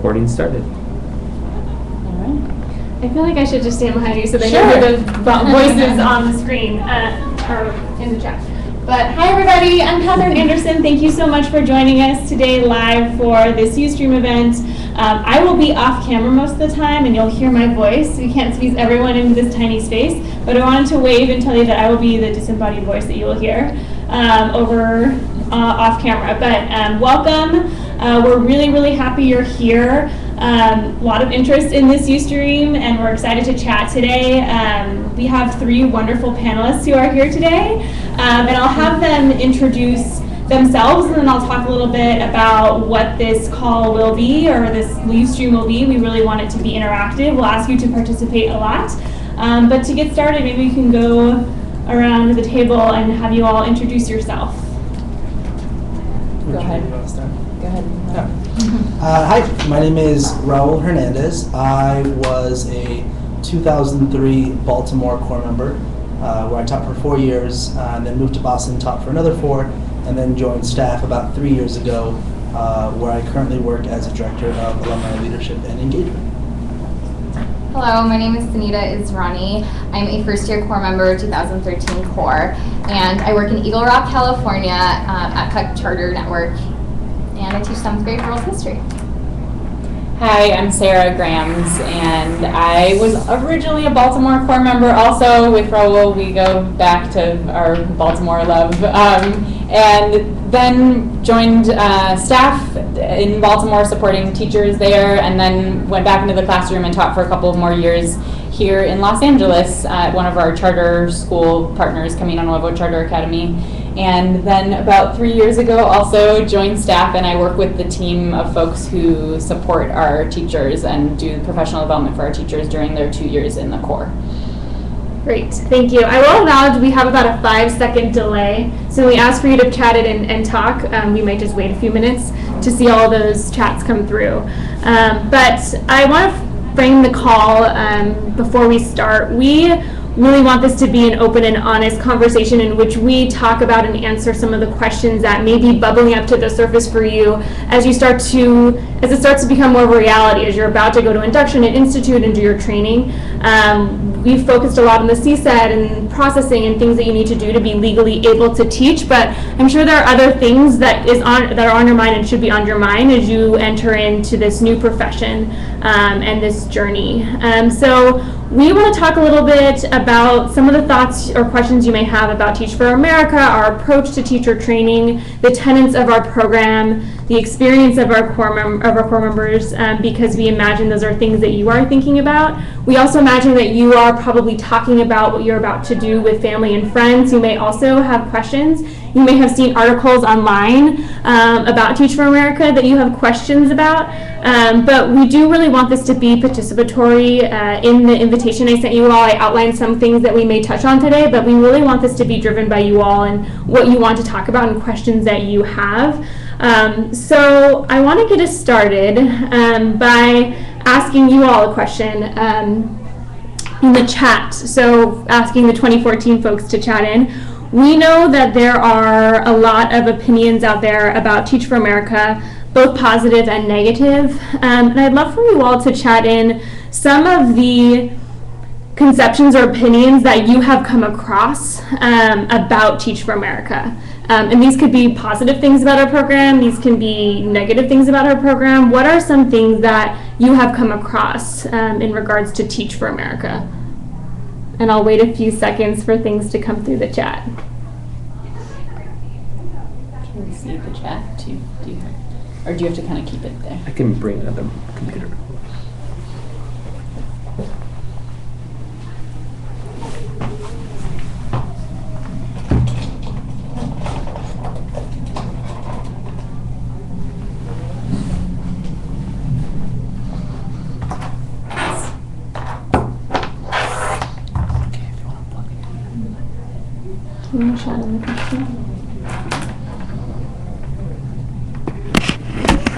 recording started. I feel like I should just stand behind you so they know who the voices on the screen or in the chat. But hi everybody, I'm Catherine Anderson. Thank you so much for joining us today live for this Ustream event. I will be off camera most of the time and you'll hear my voice. We can't squeeze everyone into this tiny space, but I wanted to wave and tell you that I will be the disembodied voice that you will hear over off camera. But welcome. We're really happy you're here. A lot of interest in this Ustream, and we're excited to chat today. We have three wonderful panelists who are here today, and I'll have them introduce themselves, and then I'll talk a little bit about what this call will be, or this Ustream will be. We really want it to be interactive. We'll ask you to participate a lot. But to get started, maybe we can go around the table and have you all introduce yourself. Go ahead. Go ahead. Hi, my name is Raul Hernandez. I was a 2003 Baltimore Corps member where I taught for 4 years, and then moved to Boston, taught for another 4, and then joined staff about 3 years ago where I currently work as a director of alumni leadership and engagement. Hello, my name is Sunita Israni. I'm a first-year Corps member, 2013 Corps, and I work in Eagle Rock, California at Cuck Charter Network, and I teach 7th grade world history. Hi, I'm Sarah Grams, and I was originally a Baltimore Corps member also. With Raul, we go back to our Baltimore love, and then joined staff in Baltimore supporting teachers there, and then went back into the classroom and taught for a couple of more years here in Los Angeles at one of our charter school partners, Camino Nuevo Charter Academy. And then about 3 years ago also joined staff, and I work with the team of folks who support our teachers and do professional development for our teachers during their 2 years in the Corps. Great, thank you. I will acknowledge we have about a 5-second delay, so we ask for you to chat it and talk. We might just wait a few minutes to see all those chats come through. But I want to frame the call before we start. We really want this to be an open and honest conversation in which we talk about and answer some of the questions that may be bubbling up to the surface for you as it starts to become more of a reality, as you're about to go to induction at Institute and do your training. We've focused a lot on the CSED and processing and things that you need to do to be legally able to teach, but I'm sure there are other things that are on your mind and should be on your mind as you enter into this new profession and this journey. So we want to talk a little bit about some of the thoughts or questions you may have about Teach for America, our approach to teacher training, the tenets of our program, the experience of our Corps members, because we imagine those are things that you are thinking about. We also imagine that you are probably talking about what you're about to do with family and friends who may also have questions. You may have seen articles online about Teach for America that you have questions about, but we do really want this to be participatory. In the invitation I sent you all, I outlined some things that we may touch on today, but we really want this to be driven by you all and what you want to talk about and questions that you have. So I want to get us started by asking you all a question in the chat. So asking the 2014 folks to chat in. We know that there are a lot of opinions out there about Teach for America, both positive and negative. And I'd love for you all to chat in some of the conceptions or opinions that you have come across about Teach for America. And these could be positive things about our program, these can be negative things about our program. What are some things that you have come across in regards to Teach for America? And I'll wait a few seconds for things to come through the chat. Can we see the chat? Or do you have to kind of keep it there? I can bring another computer. Can you shout in the question?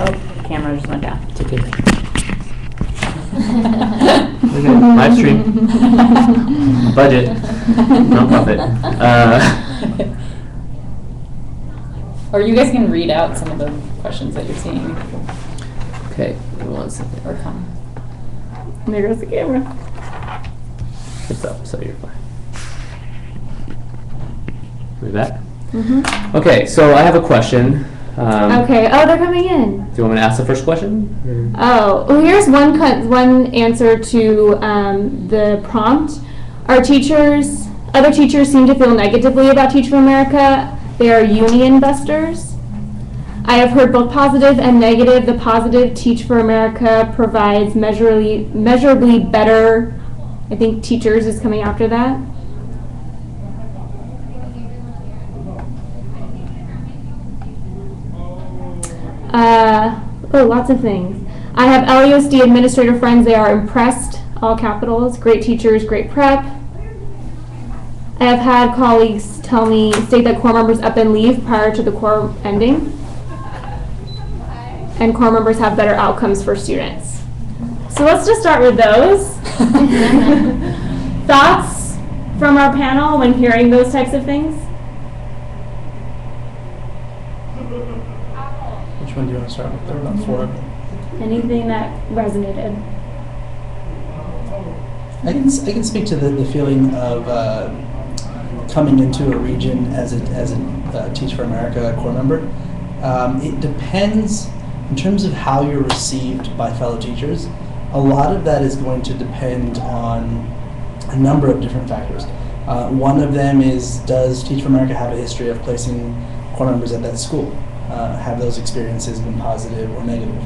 Oh, the camera just went down. It's okay. Okay, live stream. Budget. Non-profit. Or you guys can read out some of the questions that you're seeing. Okay, give me 1 second. Or come. There goes the camera. It's up, so you're fine. We back? Mm-hmm. Okay, so I have a question. Okay. Oh, they're coming in. Do you want me to ask the first question? Oh, well, here's one answer to the prompt. Other teachers seem to feel negatively about Teach for America. They are union busters. I have heard both positive and negative. The positive, Teach for America provides measurably better, I think teachers is coming after that. Lots of things. I have LUSD administrator friends. They are impressed, all capitals. Great teachers, great prep. I have had colleagues state that core members up and leave prior to the core ending. And core members have better outcomes for students. So let's just start with those. Thoughts from our panel when hearing those types of things? Which one do you want to start with? There were about 4 of them. Anything that resonated? I can speak to the feeling of coming into a region as a Teach for America core member. It depends in terms of how you're received by fellow teachers. A lot of that is going to depend on a number of different factors. One of them is, does Teach for America have a history of placing core members at that school? Have those experiences been positive or negative?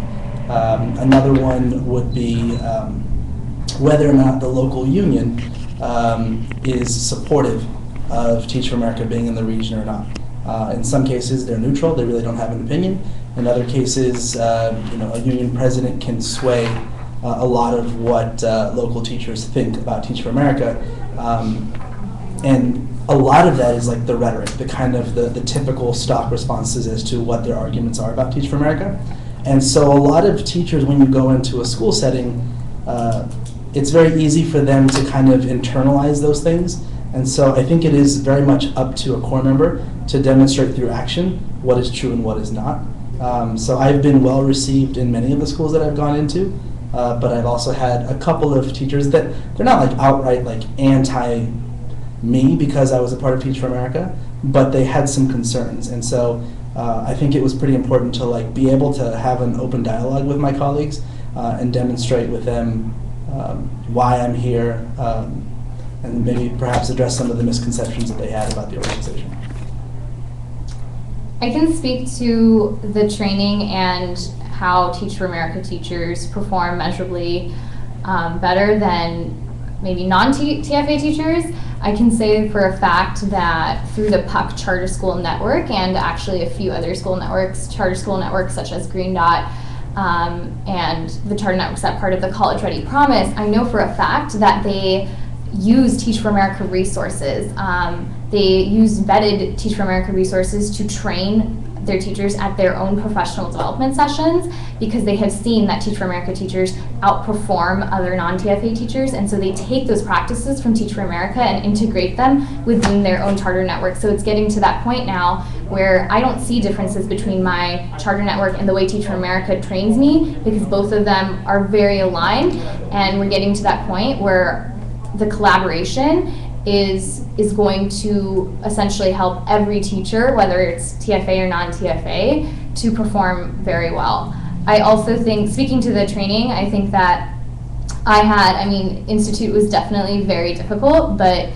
Another one would be whether or not the local union is supportive of Teach for America being in the region or not. In some cases, they're neutral; they really don't have an opinion. In other cases, a union president can sway a lot of what local teachers think about Teach for America, and a lot of that is like the rhetoric, the kind of the typical stock responses as to what their arguments are about Teach for America. And so a lot of teachers, when you go into a school setting, it's very easy for them to kind of internalize those things. And so I think it is very much up to a core member to demonstrate through action what is true and what is not. So I've been well received in many of the schools that I've gone into, but I've also had a couple of teachers that they're not like outright like anti me because I was a part of Teach for America, but they had some concerns. And so I think it was pretty important to like be able to have an open dialogue with my colleagues and demonstrate with them why I'm here, and maybe perhaps address some of the misconceptions that they had about the organization. I can speak to the training and how Teach for America teachers perform measurably better than maybe non-TFA teachers. I can say for a fact that through the Puck Charter School Network and actually a few other school networks, charter school networks such as Green Dot, and the charter networks that part of the College Ready Promise, I know for a fact that they use Teach for America resources. They use vetted Teach for America resources to train their teachers at their own professional development sessions because they have seen that Teach for America teachers outperform other non-TFA teachers, and so they take those practices from Teach for America and integrate them within their own charter network. So it's getting to that point now where I don't see differences between my charter network and the way Teach for America trains me because both of them are very aligned, and we're getting to that point where the collaboration is going to essentially help every teacher, whether it's TFA or non-TFA, to perform very well. I also think, speaking to the training, I think that Institute was definitely very difficult, but